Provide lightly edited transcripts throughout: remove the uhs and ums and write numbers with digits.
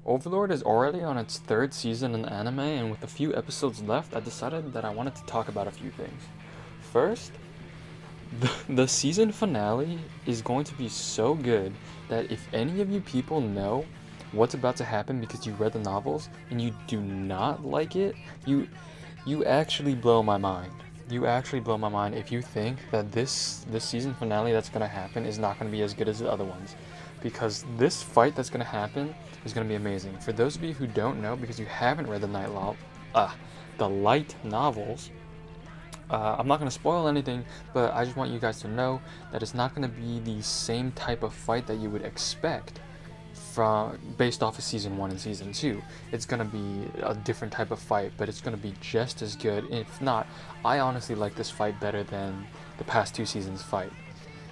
Overlord is already on its third season in the anime, and with a few episodes left, I decided that I wanted to talk about a few things. First, the season finale is going to be so good that if any of you people know what's about to happen because you read the novels and you do not like it, you actually blow my mind. You actually blow my mind if you think that this season finale that's gonna happen is not gonna be as good as the other ones, because this fight that's gonna happen is gonna be amazing. For those of you who don't know, because you haven't read the light novels, I'm not gonna spoil anything, but I just want you guys to know that it's not gonna be the same type of fight that you would expect from based off of season 1 and season 2. It's gonna be a different type of fight, but it's gonna be just as good. If not, I honestly like this fight better than the past 2 seasons fight.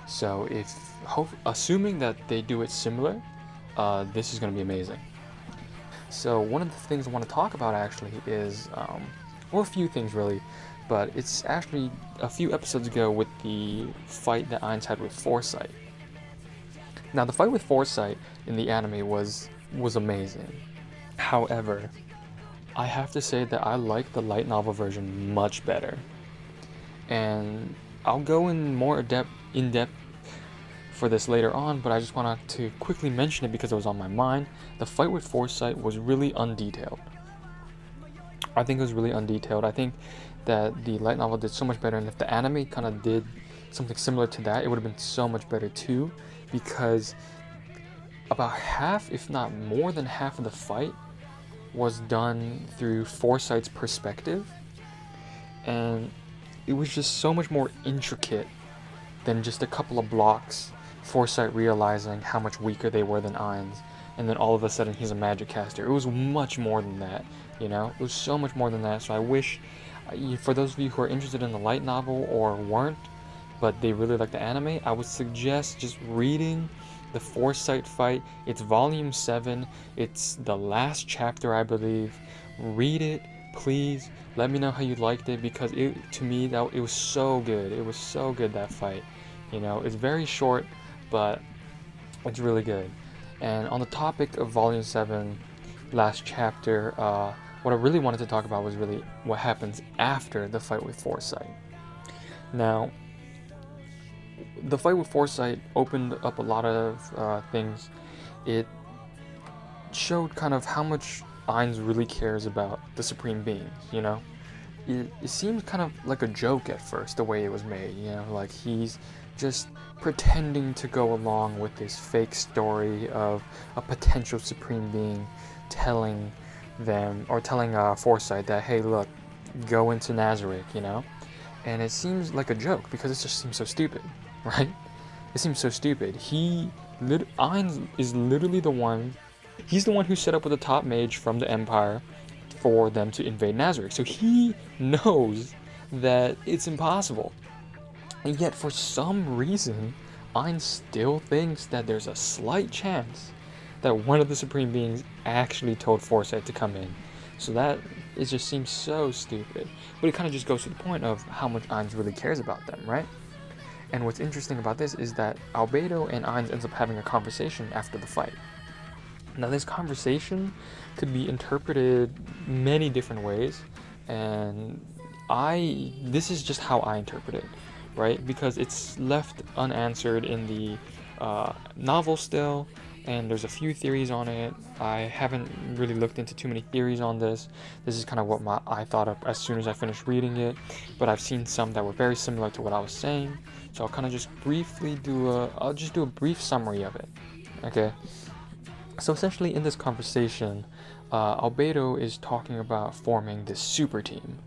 So assuming that they do it similar, this is gonna be amazing. So one of the things I want to talk about actually is, well, a few things really, but it's actually a few episodes ago with the fight that Ainz had with Foresight. Now, the fight with Foresight in the anime was amazing. However, I have to say that I like the light novel version much better. And I'll go in more in depth for this later on, but I just wanted to quickly mention it because it was on my mind. The fight with Foresight was really undetailed. I think it was really undetailed. I think that the light novel did so much better, and if the anime kind of did something similar to that, it would have been so much better too, because about half, if not more than half of the fight was done through Foresight's perspective, and it was just so much more intricate than just a couple of blocks, Foresight realizing how much weaker they were than Ainz, and then all of a sudden he's a magic caster. It was much more than that, you know? It was so much more than that, so I wish, for those of you who are interested in the light novel or weren't, but they really like the anime, I would suggest just reading the Foresight fight. It's volume 7, it's the last chapter, I believe. Read it, please. Let me know how you liked it, because to me, it was so good. It was so good, that fight. You know, it's very short, but it's really good. And on the topic of volume 7, last chapter, what I really wanted to talk about was really what happens after the fight with Foresight. Now, the fight with Foresight opened up a lot of things. It showed kind of how much Ainz really cares about the Supreme Beings, you know? It seems kind of like a joke at first, the way it was made, you know? Like, he's just pretending to go along with this fake story of a potential Supreme Being telling Foresight that, hey, look, go into Nazarick, you know? And it seems like a joke because it just seems so stupid, right? It seems so stupid. Ainz is literally the one. He's the one who set up with the top mage from the Empire for them to invade Nazarick. So he knows that it's impossible. And yet, for some reason, Ainz still thinks that there's a slight chance that one of the Supreme Beings actually told Foresight to come in. So it just seems so stupid. But it kind of just goes to the point of how much Ainz really cares about them, right? And what's interesting about this is that Albedo and Ainz ends up having a conversation after the fight. Now, this conversation could be interpreted many different ways, and this is just how I interpret it, right? Because it's left unanswered in the novel still, and there's a few theories on it. I haven't really looked into too many theories on this. This is kind of what I thought of as soon as I finished reading it, but I've seen some that were very similar to what I was saying, so I'll kind of just briefly do a brief summary of it, okay? So essentially in this conversation, Albedo is talking about forming this super team,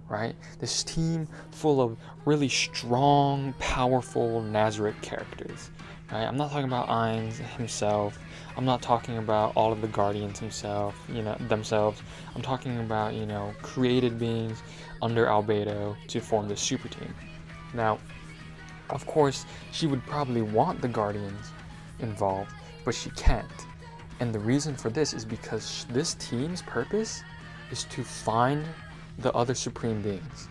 right? This team full of really strong, powerful Nazarick characters. Right? I'm not talking about Ainz himself. I'm not talking about all of the Guardians themselves. I'm talking about, created beings under Albedo to form this super team. Now, of course, she would probably want the Guardians involved, but she can't. And the reason for this is because this team's purpose is to find the other Supreme Beings.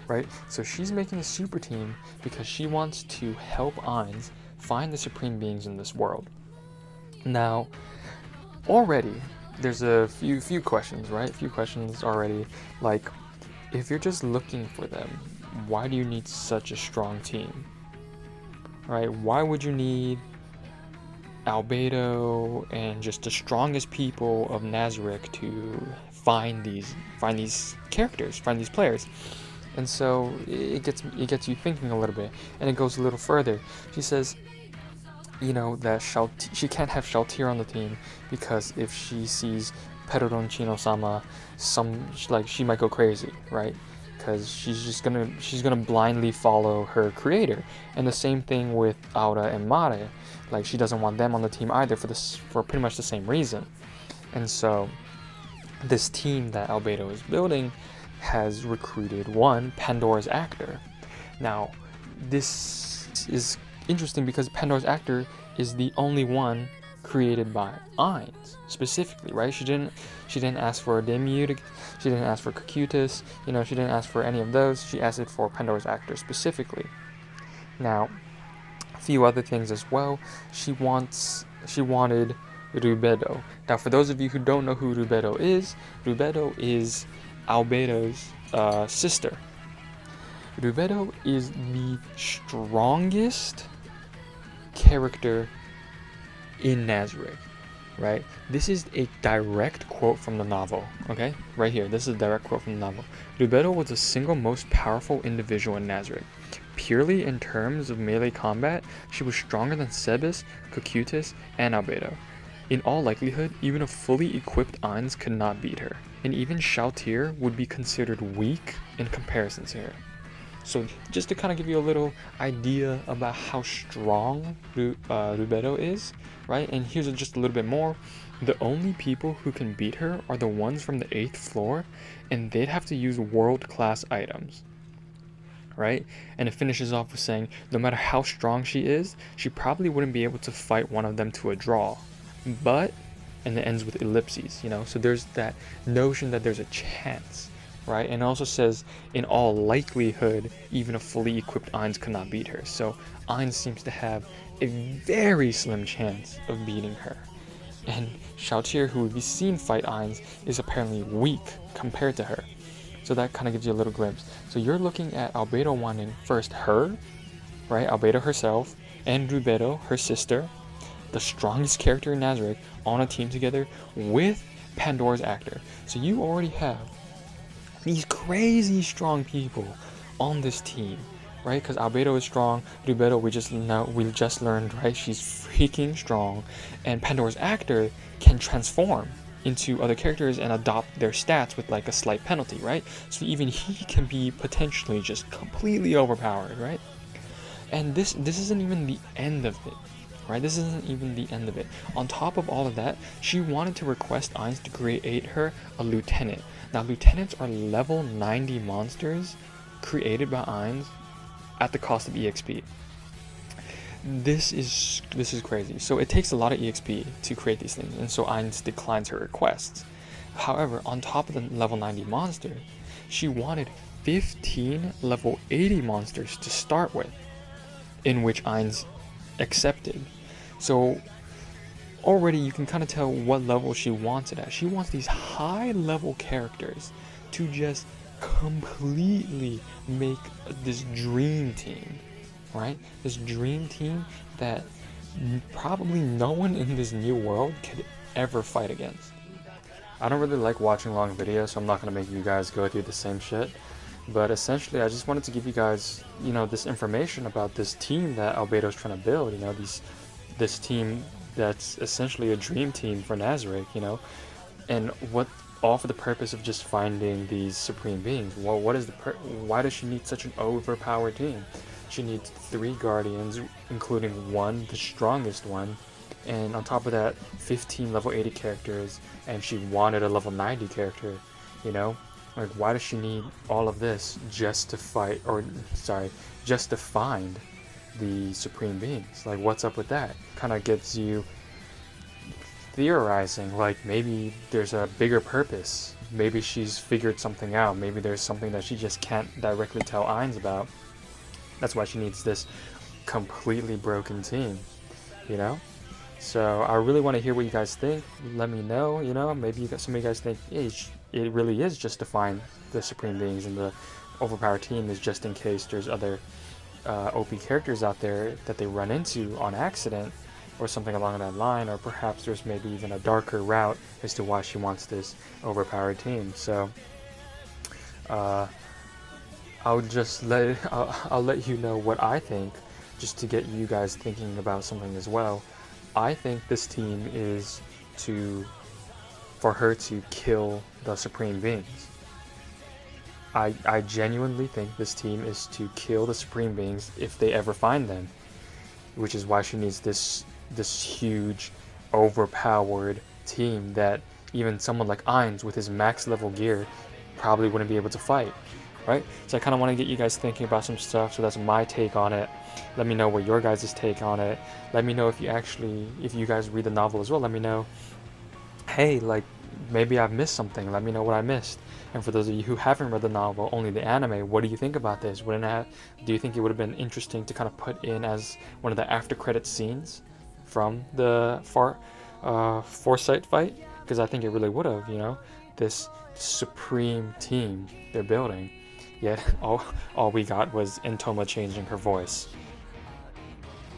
Right? So she's making a super team because she wants to help Ainz find the Supreme Beings in this world. Now, already there's a few questions, right? A few questions already. Like, if you're just looking for them, why do you need such a strong team? Right? Why would you need Albedo and just the strongest people of Nazarick to find these characters, find these players? And so it gets you thinking a little bit, and it goes a little further. She says, you know, that she can't have Shaltir on the team because if she sees Perodoncino-sama, she might go crazy, right? Because she's gonna blindly follow her creator. And the same thing with Aura and Mare, like she doesn't want them on the team either for pretty much the same reason. And so this team that Albedo is building has recruited one Pandora's Actor. Now, this is interesting because Pandora's Actor is the only one created by Ainz specifically, right? She didn't ask for a Demute, she didn't ask for Cocytus, you know, she didn't ask for any of those. She asked it for Pandora's Actor specifically. Now, a few other things as well. She wanted Rubedo. Now, for those of you who don't know who Rubedo is Albedo's sister. Rubedo is the strongest character in Nazarick, right? This is a direct quote from the novel, okay? Right here, this is a direct quote from the novel. Rubedo was the single most powerful individual in Nazarick. Purely in terms of melee combat, she was stronger than Sebes, Cocytus, and Albedo. In all likelihood, even a fully equipped Ainz could not beat her, and even Shaltir would be considered weak in comparison to her. So just to kind of give you a little idea about how strong Rubedo is, right? And here's just a little bit more. The only people who can beat her are the ones from the 8th floor, and they'd have to use world-class items, right? And it finishes off with saying, no matter how strong she is, she probably wouldn't be able to fight one of them to a draw. But, and it ends with ellipses, you know? So there's that notion that there's a chance, right? And it also says, in all likelihood, even a fully equipped Ainz could not beat her. So Ainz seems to have a very slim chance of beating her. And Shaltir, who we've seen fight Ainz, is apparently weak compared to her. So that kind of gives you a little glimpse. So you're looking at Albedo wanting first her, right? Albedo herself, and Rubedo, her sister, the strongest character in Nazarick, on a team together with Pandora's Actor. So you already have these crazy strong people on this team, right? Because Albedo is strong, Rubedo we just learned, right? She's freaking strong, and Pandora's Actor can transform into other characters and adopt their stats with like a slight penalty, right? So even he can be potentially just completely overpowered, right? And this isn't even the end of it, right? This isn't even the end of it. On top of all of that, she wanted to request Ainz to create her a lieutenant. Now, lieutenants are level 90 monsters created by Ainz at the cost of EXP. This is crazy. So it takes a lot of EXP to create these things, and so Ainz declines her requests. However, on top of the level 90 monster, she wanted 15 level 80 monsters to start with, in which Ainz accepted. So already you can kind of tell what level she wants it at. She wants these high level characters to just completely make this dream team, right? This dream team that probably no one in this new world could ever fight against. I don't really like watching long videos, so I'm not going to make you guys go through the same shit. But essentially, I just wanted to give you guys, you know, this information about this team that Albedo's trying to build, you know, this team that's essentially a dream team for Nazarick, you know, and all for the purpose of just finding these supreme beings. Well, why does she need such an overpowered team? She needs 3 guardians, including one, the strongest one, and on top of that, 15 level 80 characters, and she wanted a level 90 character, you know? Like, why does she need all of this just to find the supreme beings? Like, what's up with that? Kind of gets you theorizing, like, maybe there's a bigger purpose. Maybe she's figured something out. Maybe there's something that she just can't directly tell Ainz about. That's why she needs this completely broken team, you know? So I really want to hear what you guys think. Let me know. Maybe some of you guys think it really is just to find the supreme beings, and the overpowered team is just in case there's other OP characters out there that they run into on accident, or something along that line, or perhaps there's maybe even a darker route as to why she wants this overpowered team. So I'll let you know what I think, just to get you guys thinking about something as well. I think this team is for her to kill the supreme beings. I genuinely think this team is to kill the supreme beings if they ever find them, which is why she needs this huge overpowered team that even someone like Ainz with his max level gear probably wouldn't be able to fight, right? So I kind of want to get you guys thinking about some stuff. So that's my take on it. Let me know what your guys' take on it. Let me know if you guys read the novel as well. Let me know, hey, like, maybe I've missed something. Let me know what I missed. And for those of you who haven't read the novel, only the anime, what do you think about this? Do you think it would have been interesting to kind of put in as one of the after credit scenes from the Foresight fight? Because I think it really would have, this supreme team they're building. Yet all we got was Intoma changing her voice.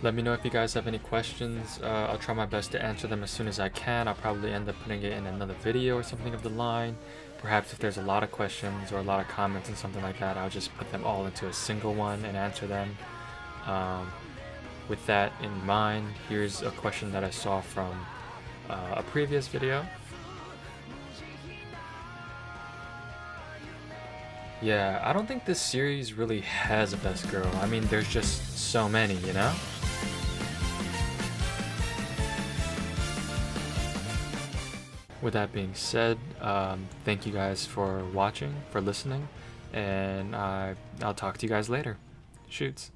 Let me know if you guys have any questions. I'll try my best to answer them as soon as I can. I'll probably end up putting it in another video or something of the line. Perhaps if there's a lot of questions or a lot of comments and something like that, I'll just put them all into a single one and answer them. With that in mind, here's a question that I saw from a previous video. Yeah, I don't think this series really has a best girl. I mean, there's just so many, With that being said, thank you guys for watching, for listening, and I'll talk to you guys later. Shoots.